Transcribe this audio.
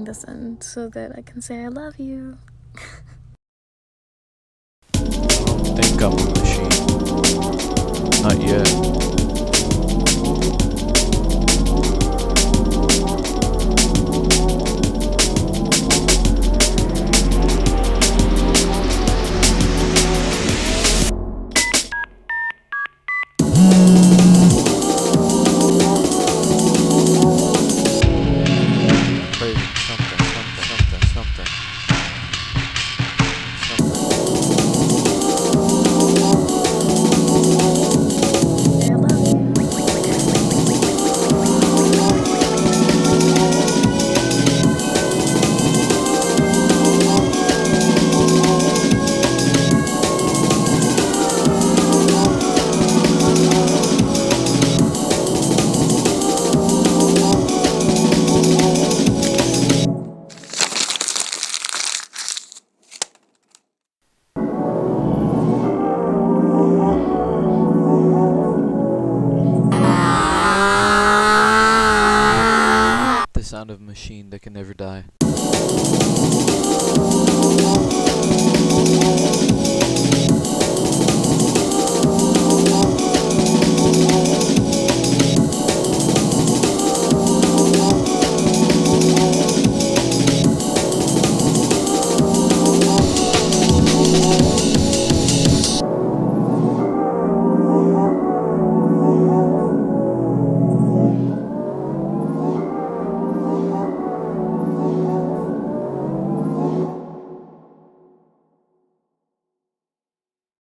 listen so that I can say I love you. I don't think I'm a machine. Not yet. Craving something. I love you. The sound of a machine that can never die.